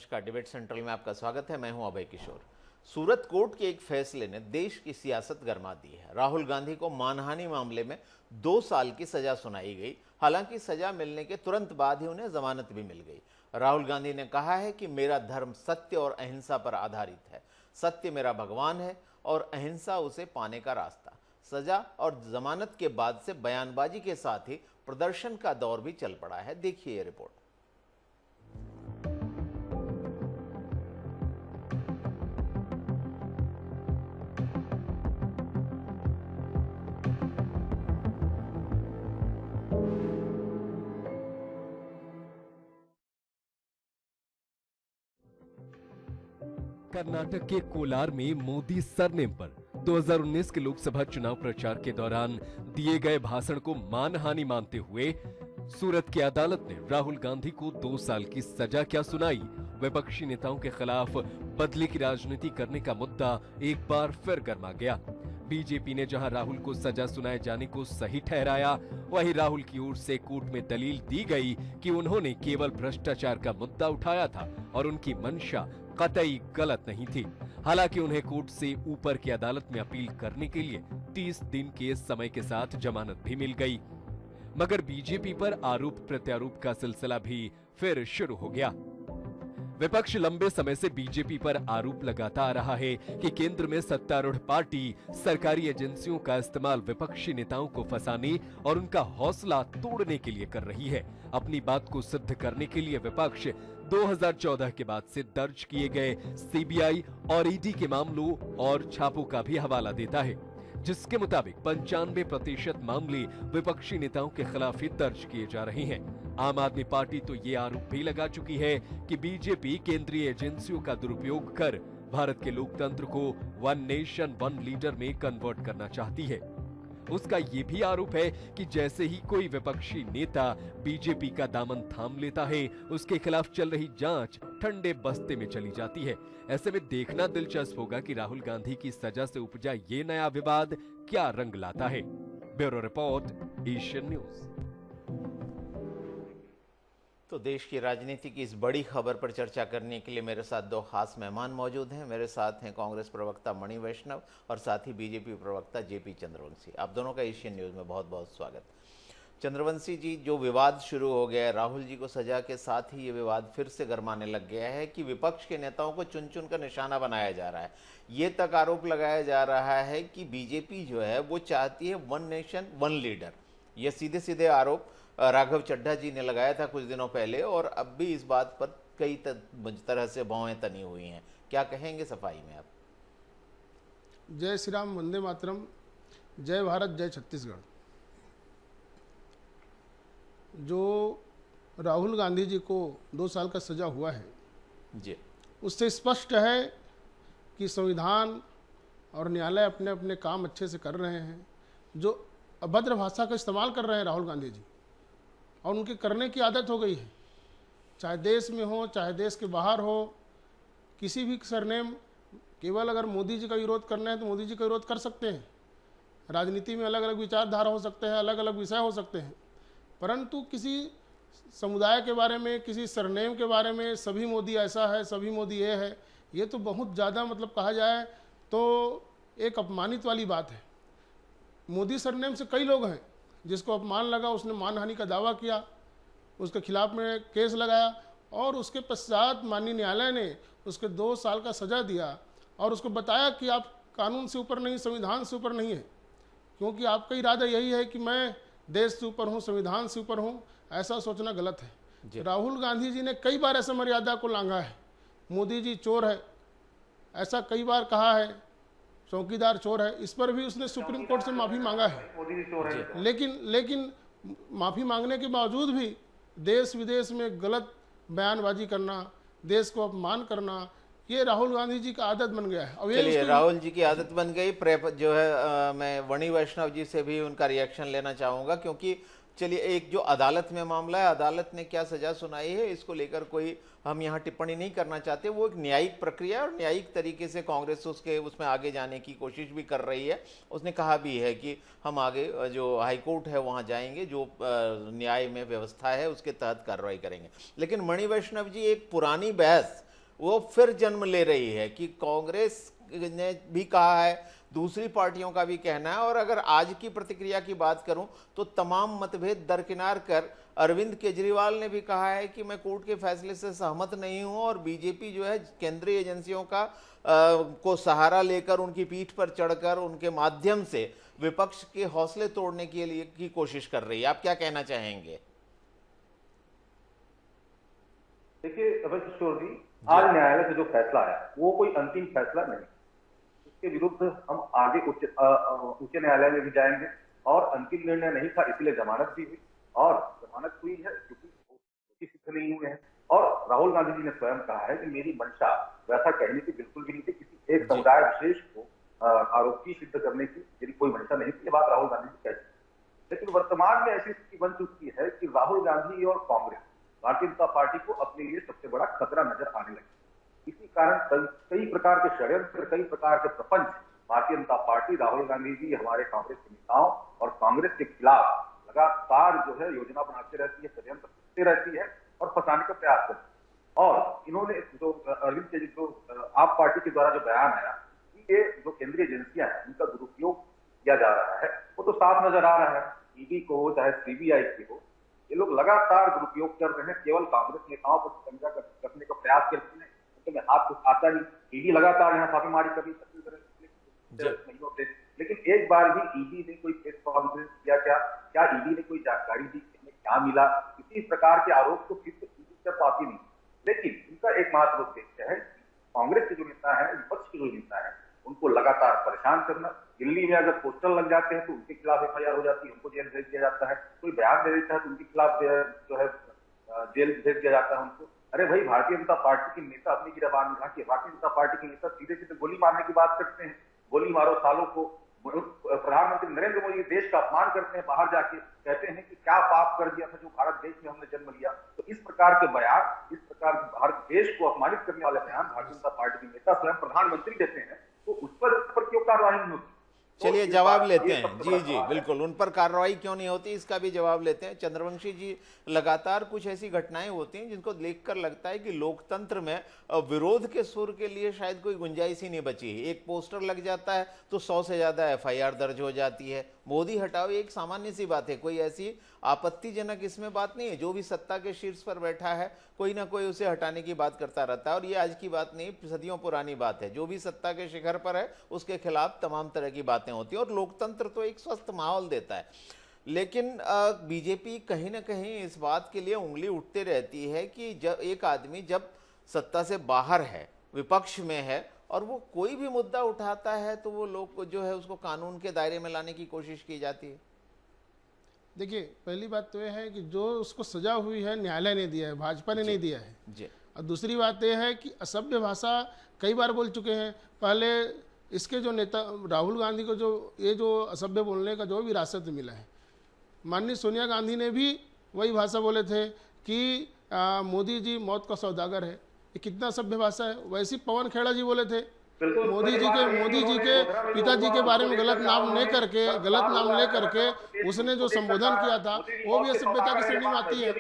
नमस्कार। Debate central में आपका स्वागत है। मैं हूं अभय किशोर। सूरत कोर्ट के एक फैसले ने देश की सियासत गरमा दी है। राहुल गांधी को मानहानि मामले में 2 साल की सजा सुनाई गई। हालांकि सजा मिलने के तुरंत बाद ही उन्हें जमानत भी मिल गई। राहुल गांधी ने कहा है कि मेरा धर्म सत्य और अहिंसा पर आधारित है। सत्य मेरा भगवान है और अहिंसा उसे पाने का रास्ता। सजा और जमानत के बाद से बयानबाजी के साथ ही प्रदर्शन का दौर भी चल पड़ा है। देखिए ये रिपोर्ट। कर्नाटक के कोलार में मोदी सरनेम पर 2019 के लोकसभा चुनाव प्रचार के दौरान दिए गए भाषण को मानहानि मानते हुए सूरत की अदालत ने राहुल गांधी को 2 साल की सजा क्या सुनाई। विपक्षी नेताओं के खिलाफ बदले की राजनीति करने का मुद्दा एक बार फिर गर्मा गया। बीजेपी ने जहां राहुल को सजा सुनाए जाने को सही ठहराया, वहीं राहुल की ओर से कोर्ट में दलील दी गई कि उन्होंने केवल भ्रष्टाचार का मुद्दा उठाया था और उनकी मंशा कतई गलत नहीं थी। हालांकि उन्हें कोर्ट से ऊपर की अदालत में अपील करने के लिए 30 दिन के समय के साथ जमानत भी मिल गई। मगर बीजेपी पर आरोप प्रत्यारोप का सिलसिला भी फिर शुरू हो गया। विपक्ष लंबे समय से बीजेपी पर आरोप लगाता आ रहा है कि केंद्र में सत्तारूढ़ पार्टी सरकारी एजेंसियों का इस्तेमाल विपक्षी नेताओं को फंसाने और उनका हौसला तोड़ने के लिए कर रही है। अपनी बात को सिद्ध करने के लिए विपक्ष 2014 के बाद से दर्ज किए गए सीबीआई और ईडी के मामलों और छापों का भी हवाला देता है, जिसके मुताबिक 95% मामले विपक्षी नेताओं के खिलाफ ही दर्ज किए जा रहे हैं। आम आदमी पार्टी तो ये आरोप भी लगा चुकी है कि बीजेपी केंद्रीय एजेंसियों का दुरुपयोग कर भारत के लोकतंत्र को वन नेशन वन लीडर में कन्वर्ट करना चाहती है। उसका ये भी आरोप है कि जैसे ही कोई विपक्षी नेता बीजेपी का दामन थाम लेता है, उसके खिलाफ चल रही जांच ठंडे बस्ते में चली जाती है। ऐसे में देखना दिलचस्प होगा कि राहुल गांधी की सजा से उपजा ये नया विवाद क्या रंग लाता है। Bureau report, Asian news. तो देश की राजनीति की इस बड़ी खबर पर चर्चा करने के लिए मेरे साथ 2 खास मेहमान मौजूद हैं। मेरे साथ हैं कांग्रेस प्रवक्ता मणि वैष्णव और साथ ही बीजेपी प्रवक्ता जेपी चंद्रवंशी। आप दोनों का एशियन न्यूज़ में बहुत बहुत स्वागत। चंद्रवंशी जी, जो विवाद शुरू हो गया है राहुल जी को सजा के साथ ही ये विवाद फिर से गरमाने लग गया है कि विपक्ष के नेताओं को चुन चुन कर निशाना बनाया जा रहा है। ये तक आरोप लगाया जा रहा है कि बीजेपी जो है वो चाहती है वन नेशन वन लीडर। ये सीधे सीधे आरोप राघव चड्ढा जी ने लगाया था कुछ दिनों पहले और अब भी इस बात पर कई तरह से भौएं तनी हुई हैं। क्या कहेंगे सफाई में आप? जय श्री राम, वंदे मातरम, जय भारत, जय छत्तीसगढ़। जो राहुल गांधी जी को 2 साल का सजा हुआ है जी, उससे स्पष्ट है कि संविधान और न्यायालय अपने अपने काम अच्छे से कर रहे हैं। जो अभद्र भाषा का इस्तेमाल कर रहे हैं राहुल गांधी जी, और उनके करने की आदत हो गई है, चाहे देश में हो चाहे देश के बाहर हो। किसी भी सरनेम, केवल अगर मोदी जी का विरोध करना है तो मोदी जी का विरोध कर सकते हैं। राजनीति में अलग अलग विचारधारा हो सकते हैं, अलग अलग विषय हो सकते हैं, परंतु किसी समुदाय के बारे में, किसी सरनेम के बारे में सभी मोदी ऐसा है, सभी मोदी ये है, ये तो बहुत ज़्यादा मतलब कहा जाए तो एक अपमानित वाली बात है। मोदी सरनेम से कई लोग हैं जिसको अपमान लगा, उसने मानहानि का दावा किया, उसके खिलाफ में केस लगाया और उसके पश्चात माननीय न्यायालय ने उसके 2 साल का सज़ा दिया और उसको बताया कि आप कानून से ऊपर नहीं, संविधान से ऊपर नहीं है, क्योंकि आपका इरादा यही है कि मैं देश से ऊपर हूँ, संविधान से ऊपर हूँ। ऐसा सोचना गलत है। राहुल गांधी जी ने कई बार ऐसा मर्यादा को लांघा है। मोदी जी चोर है ऐसा कई बार कहा है, चौकीदार चोर है, इस पर भी उसने सुप्रीम कोर्ट से माफ़ी मांगा है। लेकिन माफ़ी मांगने के बावजूद भी देश विदेश में गलत बयानबाजी करना, देश को अपमान करना, ये राहुल गांधी जी का आदत बन गया है। अब चलिए, राहुल जी की आदत बन गई। जो है मैं मणि वैष्णव जी से भी उनका रिएक्शन लेना चाहूँगा, क्योंकि चलिए एक जो अदालत में मामला है, अदालत ने क्या सजा सुनाई है इसको लेकर कोई हम यहाँ टिप्पणी नहीं करना चाहते। वो एक न्यायिक प्रक्रिया और न्यायिक तरीके से कांग्रेस उसमें आगे जाने की कोशिश भी कर रही है। उसने कहा भी है कि हम आगे जो हाईकोर्ट है वहाँ जाएंगे, जो न्याय में व्यवस्था है उसके तहत कार्रवाई करेंगे। लेकिन मणि वैष्णव जी, एक पुरानी बहस वो फिर जन्म ले रही है कि कांग्रेस ने भी कहा है, दूसरी पार्टियों का भी कहना है। और अगर आज की प्रतिक्रिया की बात करूं तो तमाम मतभेद दरकिनार कर अरविंद केजरीवाल ने भी कहा है कि मैं कोर्ट के फैसले से सहमत नहीं हूं और बीजेपी जो है केंद्रीय एजेंसियों का को सहारा लेकर, उनकी पीठ पर चढ़कर, उनके माध्यम से विपक्ष के हौसले तोड़ने के लिए की कोशिश कर रही है। आप क्या कहना चाहेंगे? देखिए अभय किशोर जी, आज न्यायालय से जो फैसला आया वो कोई अंतिम फैसला नहीं। उसके विरुद्ध हम आगे उच्च न्यायालय में भी जाएंगे और अंतिम निर्णय नहीं था, इसलिए जमानत भी हुई और जमानत हुई है क्योंकि सिद्ध नहीं हुए हैं। और राहुल गांधी जी ने स्वयं कहा है कि मेरी मंशा वैसा कहने की बिल्कुल भी नहीं थी, किसी एक समुदाय विशेष को आरोपी सिद्ध करने की मेरी कोई मंशा नहीं थी। ये बात राहुल गांधी जी कहते हैं। लेकिन वर्तमान में ऐसी स्थिति बन चुकी है कि राहुल गांधी और कांग्रेस, भारतीय जनता पार्टी को अपने लिए सबसे बड़ा खतरा नजर आने लगी। इसी कारण कई प्रकार के षड्यंत्र, कई प्रकार के प्रपंच भारतीय जनता पार्टी, राहुल गांधी जी, हमारे कांग्रेस के नेताओं और कांग्रेस के खिलाफ लगातार जो है योजना बनाते रहती है, षड्यंत्र करते रहती है और फंसाने का प्रयास करती है। और इन्होंने जो अरविंद के जो आप पार्टी के द्वारा जो बयान आया कि ये जो केंद्रीय एजेंसियां हैं उनका दुरुपयोग किया जा रहा है, वो तो साफ नजर आ रहा है। ईडी को हो चाहे सीबीआई की हो, ये लोग लगातार दुरुपयोग कर रहे हैं, केवल कांग्रेस नेताओं को शिकंजा करने का प्रयास करते हैं। तो हाथ कुछ आता नहीं। ईडी लगातार यहाँ छापेमारी कर रही महीनों से, लेकिन एक बार भी ईडी ने कोई प्रेस कॉन्फ्रेंस किया? क्या ईडी ने कोई जानकारी दी कि हमें क्या मिला? किसी प्रकार के आरोप को फिर कर पाती नहीं। लेकिन इनका एक महत्वपूर्ण उद्देश्य है कांग्रेस के जो नेता है, विपक्ष के जो नेता है, उनको लगातार परेशान करना। दिल्ली में अगर पोस्टर लग जाते हैं तो उनके खिलाफ एफआईआर हो जाती है, उनको जेल भेज दिया जाता है। कोई बयान दे देता है तो उनके खिलाफ जो है जेल भेज दिया जाता है उनको। अरे भाई, भारतीय जनता पार्टी के नेता अपनी गिरफ्तार में झांकिए। भारतीय जनता पार्टी के नेता सीधे सीधे गोली मारने की बात करते हैं, गोली मारो सालों को। प्रधानमंत्री नरेंद्र मोदी देश का अपमान करते हैं, बाहर जाके कहते हैं कि क्या पाप कर दिया था जो भारत देश में हमने जन्म लिया। तो इस प्रकार के बयान, इस प्रकार भारत देश को अपमानित करने वाले बयान भारतीय जनता पार्टी के नेता स्वयं प्रधानमंत्री देते हैं, तो उस पर क्यों कार्रवाई नहीं होती? चलिए जवाब लेते हैं। जी जी बिल्कुल, उन पर कार्रवाई क्यों नहीं होती इसका भी जवाब लेते हैं। चंद्रवंशी जी, लगातार कुछ ऐसी घटनाएं होती हैं जिनको देखकर लगता है कि लोकतंत्र में विरोध के सुर के लिए शायद कोई गुंजाइश ही नहीं बची है। एक पोस्टर लग जाता है तो 100 से ज्यादा एफआईआर दर्ज हो जाती है। मोदी हटाओ एक सामान्य सी बात है, कोई ऐसी आपत्तिजनक इसमें बात नहीं है। जो भी सत्ता के शीर्ष पर बैठा है कोई ना कोई उसे हटाने की बात करता रहता है, और ये आज की बात नहीं, सदियों पुरानी बात है। जो भी सत्ता के शिखर पर है उसके खिलाफ तमाम तरह की बातें होती हैं और लोकतंत्र तो एक स्वस्थ माहौल देता है। लेकिन बीजेपी कहीं ना कहीं इस बात के लिए उंगली उठते रहती है कि जब एक आदमी जब सत्ता से बाहर है, विपक्ष में है, और वो कोई भी मुद्दा उठाता है तो वो लोग जो है उसको कानून के दायरे में लाने की कोशिश की जाती है। देखिए, पहली बात तो यह है कि जो उसको सजा हुई है न्यायालय ने दिया है, भाजपा ने नहीं दिया है जी। और दूसरी बात यह है कि असभ्य भाषा कई बार बोल चुके हैं। पहले इसके जो नेता राहुल गांधी को जो असभ्य बोलने का जो विरासत मिला है, माननीय सोनिया गांधी ने भी वही भाषा बोले थे कि मोदी जी मौत का सौदागर है। ये कितना सभ्य भाषा है। वैसे पवन खेड़ा जी बोले थे मोदी जी के पिताजी के बारे में गलत नाम लेकर के उसने जो संबोधन किया था वो भी असभ्यता की श्रेणी में आती है।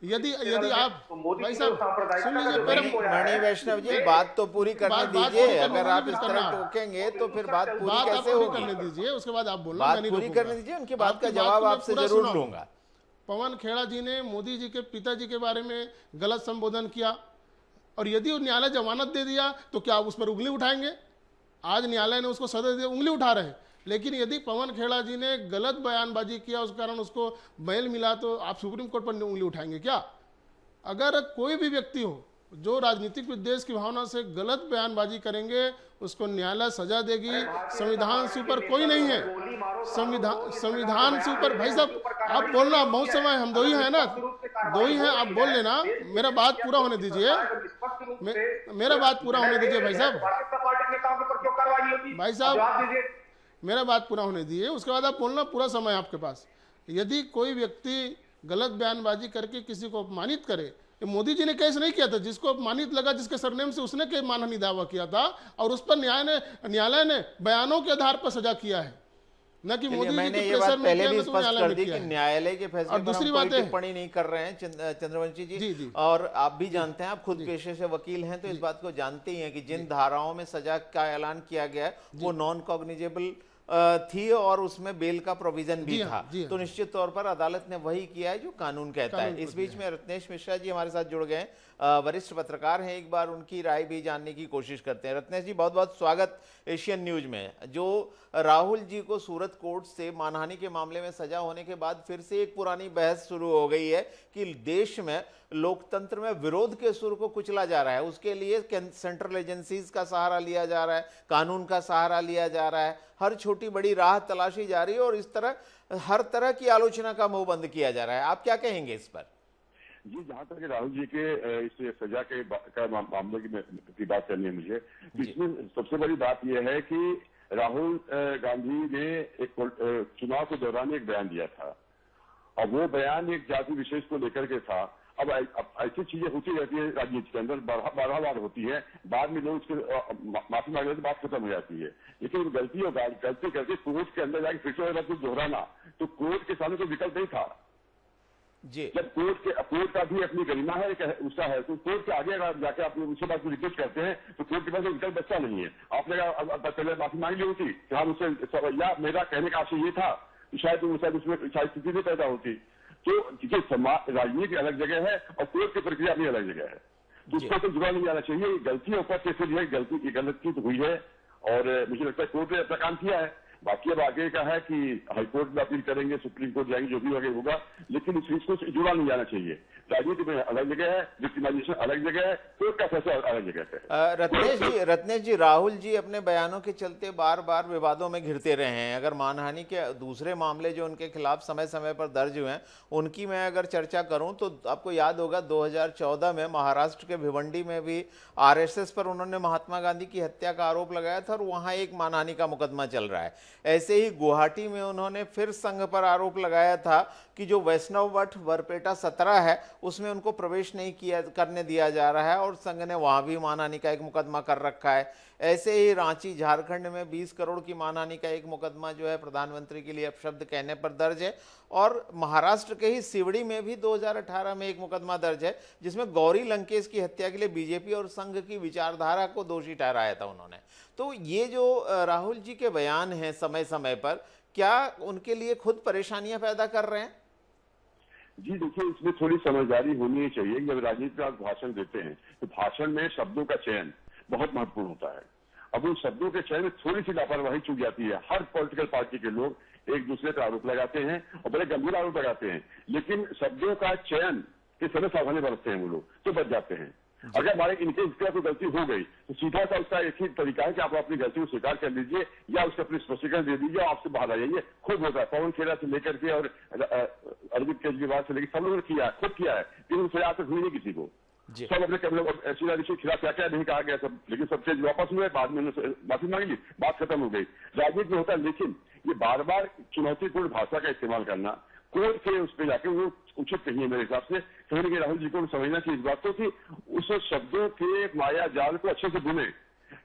यदि आप भाई साहब सुन लीजिए, मणि वैष्णव जी, बात तो पूरी करने दीजिए। अगर आप इस तरह टोकेंगे तो फिर बात पूरी कैसे होगी? करने दीजिए, उसके बाद आप बोलना। बात पूरी करने दीजिए, उनकी बात का जवाब आपसे जरूर लूंगा। पवन खेड़ा जी ने मोदी जी के पिताजी के बारे में गलत संबोधन किया, और यदि न्यायालय जमानत दे दिया तो क्या आप उस पर उंगली उठाएंगे? आज न्यायालय ने उसको सजा दिया, उंगली उठा रहे हैं। लेकिन यदि पवन खेड़ा जी ने गलत बयानबाजी किया, उस कारण उसको बेल मिला, तो आप सुप्रीम कोर्ट पर उंगली उठाएंगे क्या? अगर कोई भी व्यक्ति हो जो राजनीतिक विद्वेष की भावना से गलत बयानबाजी करेंगे, उसको न्यायालय सजा देगी। संविधान से ऊपर कोई नहीं है। संविधान से ऊपर भाई साहब आप बोलना, बहुत समय हम दो ही हैं ना, दो ही हैं, आप बोल लेना। मेरा बात पूरा होने दीजिए, मेरा बात पूरा होने दीजिए भाई साहब। भाई साहब मेरा बात पूरा होने दीजिए, उसके बाद आप बोलना, पूरा समय आपके पास। यदि कोई व्यक्ति गलत बयानबाजी करके किसी को अपमानित करे, मोदी जी ने केस नहीं किया था, जिसको अपमानित लगा, जिसके सरनेम से उसने के मानहानि दावा किया था, और उस पर न्यायालय ने बयानों के आधार पर सजा किया है। न कि चलिए, मोदी जी मैंने के ये प्रेशर बात में पहले किया, भी न तो स्पष्ट न्यायालय कर में दी किया कि है। न्यायालय के फैसले और पर दूसरी हम बात कोई है, टिप्पणी नहीं कर रहे हैं। चंद्रवंशी जी, जी, जी। और आप भी जानते हैं, आप खुद पेशे से वकील हैं, तो इस बात को जानते ही हैं कि जिन धाराओं में सजा का ऐलान किया गया है वो नॉन कॉग्निजेबल थी और उसमें बेल का प्रोविजन भी जी हाँ, था। जी हाँ, तो निश्चित तौर पर अदालत ने वही किया है जो कानून कहता कानून है। को इस बीच दिया में रत्नेश मिश्रा जी हमारे साथ जुड़ गए हैं, वरिष्ठ पत्रकार हैं, एक बार उनकी राय भी जानने की कोशिश करते हैं। रत्नेश जी, बहुत बहुत स्वागत एशियन न्यूज में। जो राहुल जी को सूरत कोर्ट से मानहानि के मामले में सजा होने के बाद फिर से एक पुरानी बहस शुरू हो गई है कि देश में लोकतंत्र में विरोध के सुर को कुचला जा रहा है, उसके लिए सेंट्रल एजेंसीज का सहारा लिया जा रहा है, कानून का सहारा लिया जा रहा है, हर छोटी बड़ी राह तलाशी जा रही है और इस तरह हर तरह की आलोचना का मुंह बंद किया जा रहा है। आप क्या कहेंगे इस पर? जी, जहां तक राहुल जी के इस सजा का मामले की बात करनी है मुझे, तो इसमें सबसे बड़ी बात यह है कि राहुल गांधी ने एक चुनाव के दौरान एक बयान दिया था और वो बयान एक जाति विशेष को लेकर के था। अब ऐसी चीजें होती रहती है राजनीति के अंदर, बार होती है, बाद में लोग उसके माफी मांगने से बात खत्म हो जाती है। लेकिन गलती करके कोर्ट के अंदर जाकर फिर से कुछ दोहराना, तो कोर्ट के सामने कोई विकल्प नहीं था जी। जब कोर्ट का भी अपनी गरिमा है, उसका है, तो कोर्ट के आगे अगर जाके आप उसके बाद रिक्वेस्ट करते हैं तो कोर्ट के पास विकल्प बचता नहीं है। आपने पहले माफी मांग ली होती कि हम उससे, या मेरा कहने का आशय ये था शायद उसमें स्थिति नहीं पैदा होती। तो राजनीति अलग जगह है और कोर्ट की प्रक्रिया भी अलग जगह है, तो उसको तो जुड़ा नहीं जाना चाहिए। गलती ऊपर से फिर है, गलती तो हुई है और मुझे लगता है कोर्ट ने अपना काम किया है। बाकी अब आगे का है कि हाईकोर्ट में अपील करेंगे, सुप्रीम कोर्ट जाएंगे, जो भी आगे होगा, लेकिन इस चीज को जुड़ा नहीं जाना चाहिए। राजनीति में अलग जगह है, विक्टिमाइजेशन अलग जगह है, कोर्ट का फैसला अलग जगह है। रत्नेश जी, राहुल जी अपने बयानों के चलते बार बार विवादों में घिरते रहे हैं। अगर मानहानि के दूसरे मामले जो उनके खिलाफ समय समय पर दर्ज हुए हैं उनकी मैं अगर चर्चा करूं तो आपको याद होगा 2014 में महाराष्ट्र के भिवंडी में भी आरएसएस पर उन्होंने महात्मा गांधी की हत्या का आरोप लगाया था और वहां एक मानहानि का मुकदमा चल रहा है। ऐसे ही गुवाहाटी में उन्होंने फिर संघ पर आरोप लगाया था कि जो वैष्णव मठ बरपेटा 17 है उसमें उनको प्रवेश नहीं करने दिया जा रहा है और संघ ने वहां भी मानहानि का एक मुकदमा कर रखा है। ऐसे ही रांची झारखंड में 20 करोड़ की मानहानि का एक मुकदमा जो है प्रधानमंत्री के लिए अपशब्द कहने पर दर्ज है और महाराष्ट्र के ही सिवड़ी में भी 2018 में एक मुकदमा दर्ज है जिसमें गौरी लंकेश की हत्या के लिए बीजेपी और संघ की विचारधारा को दोषी ठहराया था उन्होंने। तो ये जो राहुल जी के बयान हैं समय समय पर, क्या उनके लिए खुद परेशानियां पैदा कर रहे हैं? जी देखिए, इसमें थोड़ी समझदारी होनी चाहिए। जब राजनीति में आप भाषण देते हैं तो भाषण में शब्दों का चयन बहुत महत्वपूर्ण होता है। अब उन शब्दों के चयन में थोड़ी सी लापरवाही चूक जाती है। हर पॉलिटिकल पार्टी के लोग एक दूसरे पर आरोप लगाते हैं और बड़े गंभीर आरोप लगाते हैं, लेकिन शब्दों का चयन के समय सावधानी बरतते हैं वो लोग, तो बच जाते हैं। अगर हमारे इनके इसका कोई गलती हो गई तो सीधा सा उसका एक ही तरीका है कि आप अपनी गलती को स्वीकार कर लीजिए या उसका अपनी स्पष्टीकरण दे दीजिए, आपसे बाहर आ जाइए। खूब होता है, पवन खेड़ा से लेकर के और अरविंद केजरीवाल से लेकर सब लोगों ने किया है, खुद किया है, लेकिन सजा आज तक हुई नहीं किसी को। सब अपने शीला दीक्षित के खिलाफ क्या क्या नहीं कहा गया सब, लेकिन सब चीज वापस हुए, बाद में माफी मांग ली, बात खत्म हो गई। राजनीति में होता है, लेकिन ये बार बार चुनौतीपूर्ण भाषा का इस्तेमाल करना कोर्ट के उस पर जाके वो उचित नहीं है मेरे हिसाब से। कहीं ना कहीं राहुल जी को समझना चाहिए इस बात को कि उस शब्दों के माया जाल को अच्छे से बुने,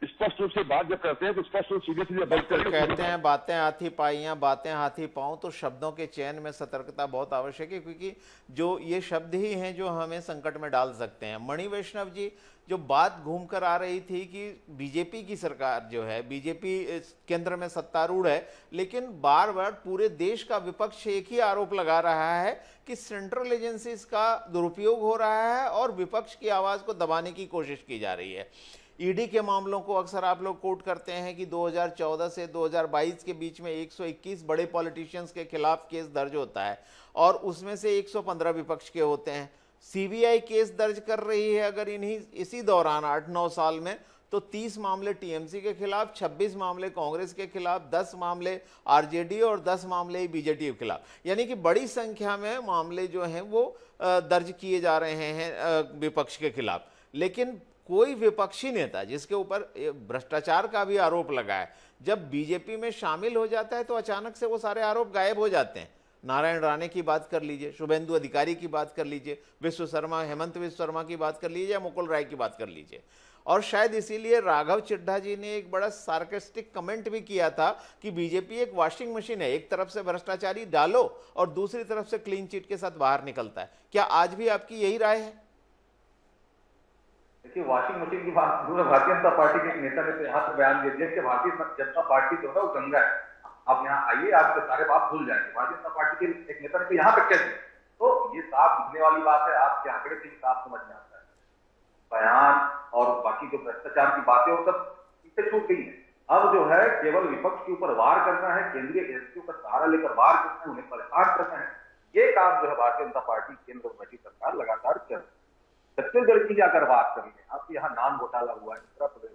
स्पष्ट रूप से बात जब करते हैं तो स्पष्ट रूप सीधे सीधे बात करते कहते हैं बातें हाथी पाइयां बातें हाथी पाऊं, तो शब्दों के चयन में सतर्कता बहुत आवश्यक है क्योंकि जो ये शब्द ही हैं जो हमें संकट में डाल सकते हैं। मणि वैष्णव जी, जो बात घूमकर आ रही थी कि बीजेपी की सरकार जो है, बीजेपी केंद्र में सत्तारूढ़ है, लेकिन बार बार पूरे देश का विपक्ष एक ही आरोप लगा रहा है कि सेंट्रल एजेंसीज का दुरुपयोग हो रहा है और विपक्ष की आवाज को दबाने की कोशिश की जा रही है। ईडी के मामलों को अक्सर आप लोग कोट करते हैं कि 2014 से 2022 के बीच में 121 बड़े पॉलिटिशियंस के खिलाफ केस दर्ज होता है और उसमें से 115 विपक्ष के होते हैं। सीबीआई केस दर्ज कर रही है अगर इसी दौरान 8-9 साल में, तो 30 मामले टीएमसी के खिलाफ, 26 मामले कांग्रेस के खिलाफ, 10 मामले आरजेडी और 10 मामले बीजेपी के खिलाफ। यानी कि बड़ी संख्या में मामले जो हैं वो दर्ज किए जा रहे हैं विपक्ष के खिलाफ। लेकिन कोई विपक्षी नेता जिसके ऊपर भ्रष्टाचार का भी आरोप लगा है, जब बीजेपी में शामिल हो जाता है तो अचानक से वो सारे आरोप गायब हो जाते हैं। नारायण राणे की बात कर लीजिए, शुभेंदु अधिकारी की बात कर लीजिए, हेमंत विश्व शर्मा की बात कर लीजिए या मुकुल राय की बात कर लीजिए। और शायद इसीलिए राघव चिड्ढा जी ने एक बड़ा सार्केस्टिक कमेंट भी किया था कि बीजेपी एक वॉशिंग मशीन है, एक तरफ से भ्रष्टाचारी डालो और दूसरी तरफ से क्लीन चिट के साथ बाहर निकलता है। क्या आज भी आपकी यही राय है? देखिए, वॉशिंग मशीन की बात भारतीय जनता पार्टी के एक नेता ने तो यहाँ पर बयान दे दिया कि भारतीय जनता पार्टी जो है वो गंगा है, आप यहाँ आइए, आपके सारे बात भूल जाएंगे। भारतीय जनता पार्टी के एक नेता ने तो यहाँ तक कह दिया। तो ये साफ दिखने वाली बात है, आपके आंकड़े से ही साफ समझ में आता है। बयान और बाकी जो भ्रष्टाचार की बातें वो सब पीछे छूट गई है। अब जो है केवल विपक्ष के ऊपर वार करना है, केंद्रीय एजेंसियों का सहारा लेकर वार करना है, उन्हें परेशान करना है। ये काम जो है भारतीय जनता पार्टी केंद्र में बैठी सरकार लगातार कर रही है। छत्तीसगढ़ की अगर बात करें, आपके यहाँ नाम घोटाला हुआ, उत्तर प्रदेश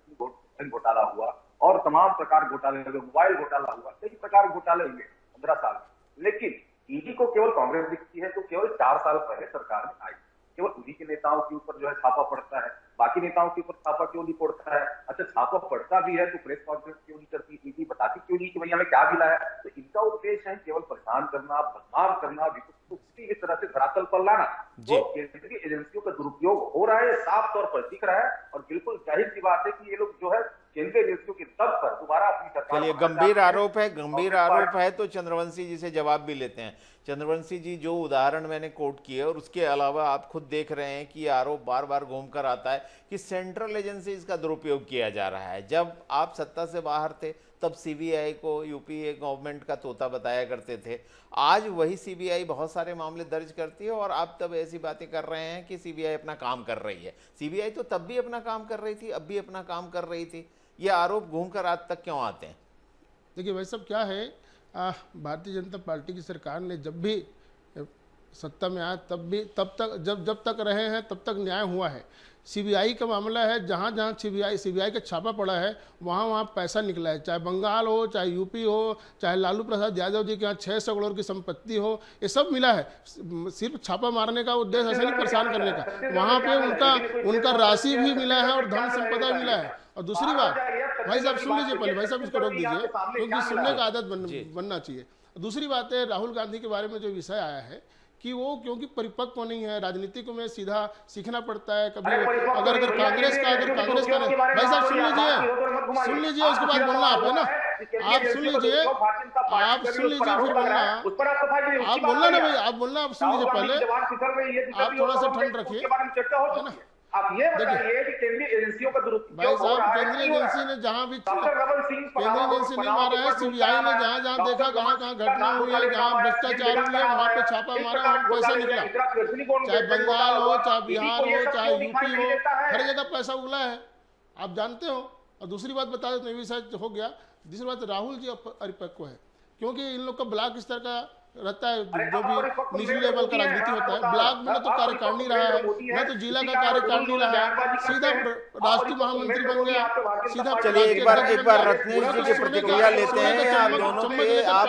में घोटाला हुआ और तमाम प्रकार घोटाले हुए, मोबाइल घोटाला हुआ, कई प्रकार घोटाले हुए 15 साल में। लेकिन ईडी को केवल कांग्रेस दिखती है, तो केवल 4 साल पहले सरकार में आई, केवल उन्हीं के नेताओं के ऊपर जो है छापा पड़ता है, बाकी नेताओं के ऊपर छापा क्यों नहीं पड़ता है? अच्छा, छापा पड़ता भी है तो प्रेस कॉन्फ्रेंस क्यों नहीं करती? ईडी बताती क्यों नहीं कि भैया हमें क्या मिला है? तो इनका उद्देश्य है केवल परेशान करना, बदनाम करना, विपक्ष को किसी भी तरह से धरातल पर लाना। तो केंद्रीय एजेंसियों का दुरुपयोग हो रहा है, साफ तौर पर दिख रहा है और बिल्कुल जाहिर सी बात है कि ये लोग जो है केंद्रीय एजेंसियों के तब पर दोबारा अपनी सरकार। चलिए, गंभीर आरोप है तो चंद्रवंशी जी से जवाब भी लेते हैं। चंद्रवंशी जी, जो उदाहरण मैंने कोट किए और उसके अलावा आप खुद देख रहे हैं कि आरोप बार बार घूम कर आता है कि सेंट्रल एजेंसीज का दुरुपयोग किया जा रहा है। जब आप सत्ता से बाहर थे तब सीबीआई को यूपीए गवर्नमेंट का तोता बताया करते थे। आज वही सीबीआई बहुत सारे मामले दर्ज करती है और आप तब ऐसी बातें कर रहे हैं कि सीबीआई अपना काम कर रही है। सीबीआई तो तब भी अपना काम कर रही थी, अब भी अपना काम कर रही थी। ये आरोप घूमकर आज तक क्यों आते हैं? देखिए भाई साहब, क्या है, भारतीय जनता पार्टी की सरकार ने जब भी सत्ता में आया तब तक जब तक रहे हैं तब तक न्याय हुआ है। सीबीआई का मामला है, जहाँ जहाँ सीबीआई का छापा पड़ा है वहाँ वहाँ पैसा निकला है, चाहे बंगाल हो, चाहे यूपी हो, चाहे लालू प्रसाद यादव जी के यहाँ 600 करोड़ की संपत्ति हो, ये सब मिला है। सिर्फ छापा मारने का उद्देश्य ऐसा नहीं परेशान करने का, वहाँ पे उनका राशि भी मिला है और धन संपदा मिला है। और दूसरी बात, भाई साहब सुन लीजिए, पहले भाई साहब इसको रोक दीजिए क्योंकि सुनने का आदत बनना चाहिए। दूसरी बात है, राहुल गांधी के बारे में जो विषय आया है कि वो क्योंकि परिपक्व नहीं है, राजनीति को में सीधा सीखना पड़ता है। कभी अगर कांग्रेस का भाई साहब सुन लीजिए उसके बाद बोलना आप, है ना, आप सुन लीजिए फिर बोलना, आप बोलना ना भाई, आप बोलना, आप सुन लीजिए पहले, आप थोड़ा सा ठंड रखिए, है ना। आप ये बताइए कि केंद्रीय एजेंसियों का दुरुपयोग भाई साहब, केंद्रीय एजेंसी ने जहां भी केंद्रीय एजेंसी नहीं मारा है, सीबीआई ने जहां जहां देखा कहां कहां घटना हुई है, जहां भ्रष्टाचार हुआ है, वहां पे छापा मारा, वहां पैसा निकला। चाहे बंगाल हो, चाहे बिहार हो, चाहे यूपी हो, हर जगह पैसा उगला है, आप जानते हो। और दूसरी बात बता दें, भी शायद हो गया। दूसरी बात, राहुल जी अपरिपक्व है क्योंकि इन लोग का ब्लॉक स्तर का रहता है, जो भी निचले लेवल का राजनीति होता है, ब्लॉक में न तो कार्यकारिणी रहा है, न तो जिला का कार्यकारिणी रहा है, सीधा राष्ट्रीय महामंत्री बन गया, सीधा। चलिए एक बार रत्नेश जी की प्रतिक्रिया लेते हैं। आप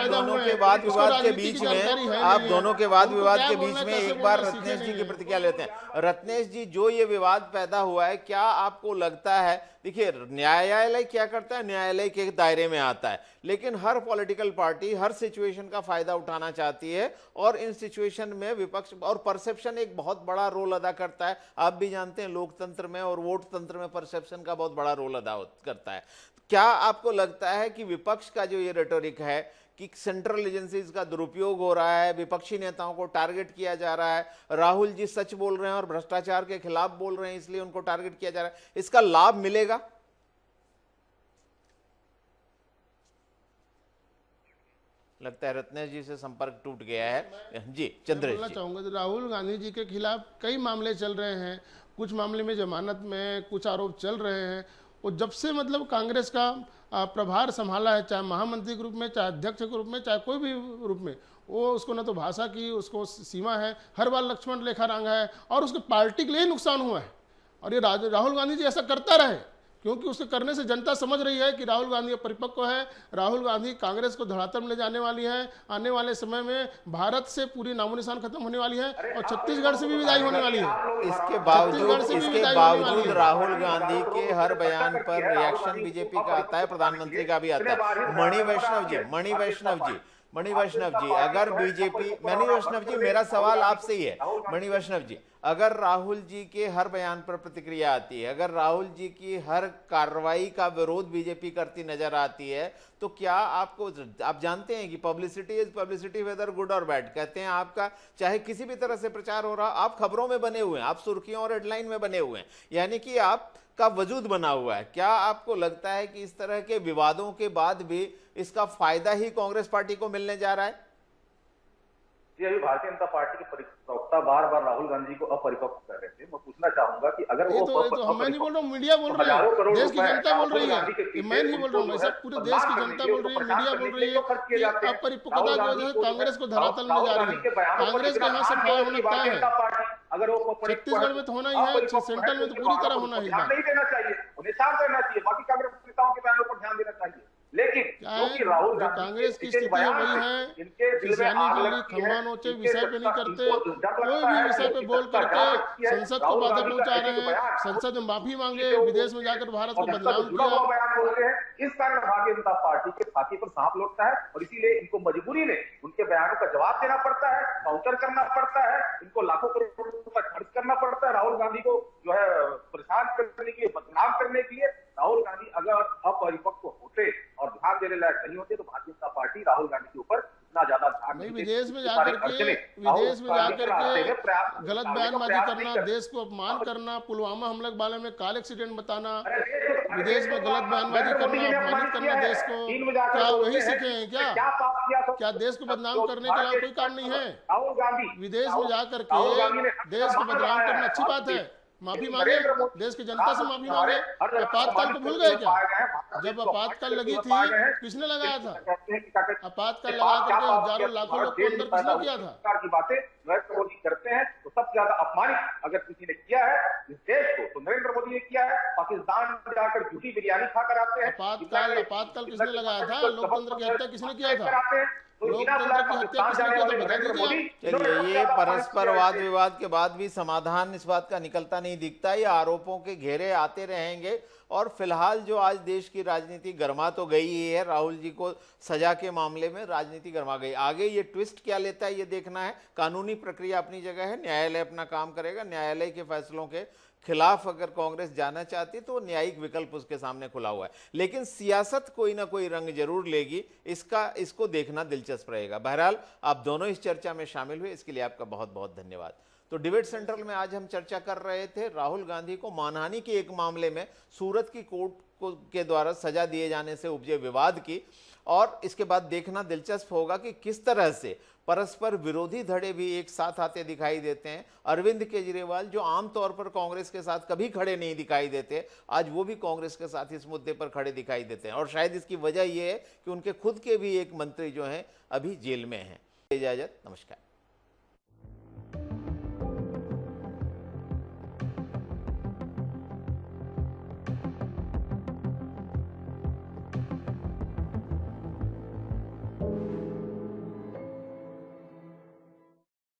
दोनों के वाद विवाद के बीच में एक बार रत्नेश जी की प्रतिक्रिया लेते हैं। रत्नेश जी, जो ये विवाद पैदा हुआ है, क्या आपको लगता है, देखिए न्यायालय क्या करता है, न्यायालय के दायरे में आता है, लेकिन हर पॉलिटिकल पार्टी हर सिचुएशन का फायदा उठाना चाहती है और इन सिचुएशन में विपक्ष और परसेप्शन एक बहुत बड़ा रोल अदा करता है। आप भी जानते हैं लोकतंत्र में और वोट तंत्र में परसेप्शन का बहुत बड़ा रोल अदा करता है। क्या आपको लगता है कि विपक्ष का जो ये रेटोरिक है कि सेंट्रल एजेंसीज का दुरुपयोग हो रहा है, विपक्षी नेताओं को टारगेट किया जा रहा है, राहुल जी सच बोल रहे हैं और भ्रष्टाचार के खिलाफ बोल रहे हैं इसलिए उनको टारगेट किया जा रहा है, इसका लाभ मिलेगा? लगता है रत्नेश जी से संपर्क टूट गया है। जी चंद्रेश जी, चाहूंगा, राहुल गांधी जी के खिलाफ कई मामले चल रहे हैं, कुछ मामले में जमानत में, कुछ आरोप चल रहे हैं। और जब से मतलब कांग्रेस का प्रभार संभाला है, चाहे महामंत्री के रूप में, चाहे अध्यक्ष के रूप में, चाहे कोई भी रूप में, वो उसको न तो भाषा की उसको सीमा है, हर बार लक्ष्मण रेखा रंगा है और उसके पार्टी के लिए नुकसान हुआ है। और ये राहुल गांधी जी ऐसा करता रहे क्योंकि उसके करने से जनता समझ रही है कि राहुल गांधी परिपक्व है, राहुल गांधी कांग्रेस को धरातल में ले जाने वाली है, आने वाले समय में भारत से पूरी नामोनिशान खत्म होने वाली है और छत्तीसगढ़ से भी विदाई होने वाली है। इसके बावजूद राहुल गांधी के हर बयान पर रिएक्शन बीजेपी का आता है, प्रधानमंत्री का भी आता है। मणि वैष्णव जी, मणि वैष्णव जी, अगर बीजेपी, मणि वैष्णव जी, मेरा सवाल आपसे ही है। मणि वैष्णव जी, अगर राहुल जी के हर बयान पर प्रतिक्रिया आती है, अगर राहुल जी की हर कार्रवाई का विरोध बीजेपी करती नजर आती है, तो क्या आपको, आप जानते हैं कि publicity is publicity weather good और बैड, कहते हैं आपका चाहे किसी भी तरह से प्रचार हो रहा, आप खबरों में बने हुए हैं, आप सुर्खियों और हेडलाइन में बने हुए हैं, यानी कि आपका वजूद बना हुआ है। क्या आपको लगता है कि इस तरह के विवादों के बाद भी इसका फायदा ही कांग्रेस पार्टी को मिलने जा रहा है? जी, अभी भारतीय जनता पार्टी के प्रवक्ता बार बार राहुल गांधी को अपरिपक्व कर रहे थे। मैं पूछना चाहूंगा कि अगर ये वो तो मैं नहीं बोल रहा हूँ, मीडिया बोल रही है, देश की जनता बोल रही है, ये मैं नहीं बोल रहा हूँ, ऐसा पूरे देश की जनता बोल रही है, मीडिया बोल रही है कि अपरिपक्वता की वजह से कांग्रेस को धरातल में जा रही है। कांग्रेस के यहाँ सफाया होना तय है, अगर वो छत्तीसगढ़ में तो होना ही है, सेंट्रल में तो पूरी तरह होना ही ध्यान नहीं देना चाहिए, उन्हें शांत रहना चाहिए, बाकी कांग्रेस नेताओं के बयानों पर ध्यान देना चाहिए। लेकिन क्योंकि राहुल गांधी कांग्रेस की स्थिति है वही है, किसानी के लिए खम्बा नोचे विषय पे नहीं करते, कोई भी विषय पे बोल करके संसद को बाधा पहुंचा रहे हैं, संसद में माफी मांगे, विदेश में जाकर भारत को बदनाम किया। बयान बोल रहे हैं, इस कारण भारतीय जनता पार्टी के छाती पर सांप लौटता है और इसीलिए इनको मजबूरी में उनके बयानों का जवाब देना पड़ता है, काउंटर करना पड़ता है, इनको लाखों करोड़ रुपए खर्च करना पड़ता है राहुल गांधी को जो है परेशान करने के लिए, बदनाम करने के लिए। राहुल गांधी अगर अपरिपक्व होते और ध्यान देने लायक नहीं होते तो भारतीय जनता पार्टी राहुल गांधी के ऊपर इतना ज्यादा ध्यान नहीं, विदेश में जाकर के गलत बयानबाजी करना, देश को अपमान करना, पुलवामा हमले के बारे में काल एक्सीडेंट बताना, विदेश में गलत बयानबाजी करना, अपमानित करना देश को, क्या वही सीखे हैं क्या देश को बदनाम करने के अलावा कोई काम नहीं है? राहुल गांधी विदेश में जाकर के देश को बदनाम करना अच्छी बात है, माफी मांगे, देश की जनता से माफी मांगे। आपातकाल को भूल गए क्या? जब आपातकाल लगी थी किसने लगाया था? आपातकाल लगा करके हजारों लाखों लोग को अंदर किसने किया था? की बातें नरेंद्र मोदी करते हैं तो सबसे ज्यादा अपमानित अगर किसी ने किया है इस देश को तो नरेंद्र मोदी ने किया है। पाकिस्तान में जाकर झूठी बिरयानी खाकर आते हैं। आपातकाल किसने लगाया था? लोकतंत्र की हत्या किसने किया था? लोकतंत्र की हत्या किसने किया था बता दीजिए। चलिए, ये परस्पर वाद विवाद के बाद भी समाधान इस बात का निकलता नहीं दिखता, ये आरोपों के घेरे आते रहेंगे। और फिलहाल जो आज देश की राजनीति गर्मा तो गई ही है, राहुल जी को सजा के मामले में राजनीति गर्मा गई, आगे ये ट्विस्ट क्या लेता है ये देखना है। कानूनी प्रक्रिया अपनी जगह है, न्यायालय अपना काम करेगा, न्यायालय के फैसलों के खिलाफ अगर कांग्रेस जाना चाहती तो न्यायिक विकल्प उसके सामने खुला हुआ है, लेकिन सियासत कोई ना कोई रंग जरूर लेगी, इसको देखना दिलचस्प रहेगा। बहरहाल आप दोनों इस चर्चा में शामिल हुए, इसके लिए आपका बहुत बहुत धन्यवाद। तो डिबेट सेंट्रल में आज हम चर्चा कर रहे थे राहुल गांधी को मानहानि के एक मामले में सूरत की कोर्ट के द्वारा सजा दिए जाने से उपजे विवाद की, और इसके बाद देखना दिलचस्प होगा कि किस तरह से परस्पर विरोधी धड़े भी एक साथ आते दिखाई देते हैं। अरविंद केजरीवाल जो आमतौर पर कांग्रेस के साथ कभी खड़े नहीं दिखाई देते, आज वो भी कांग्रेस के साथ इस मुद्दे पर खड़े दिखाई देते हैं, और शायद इसकी वजह यह है कि उनके खुद के भी एक मंत्री जो हैं अभी जेल में हैं। इजाजत, नमस्कार।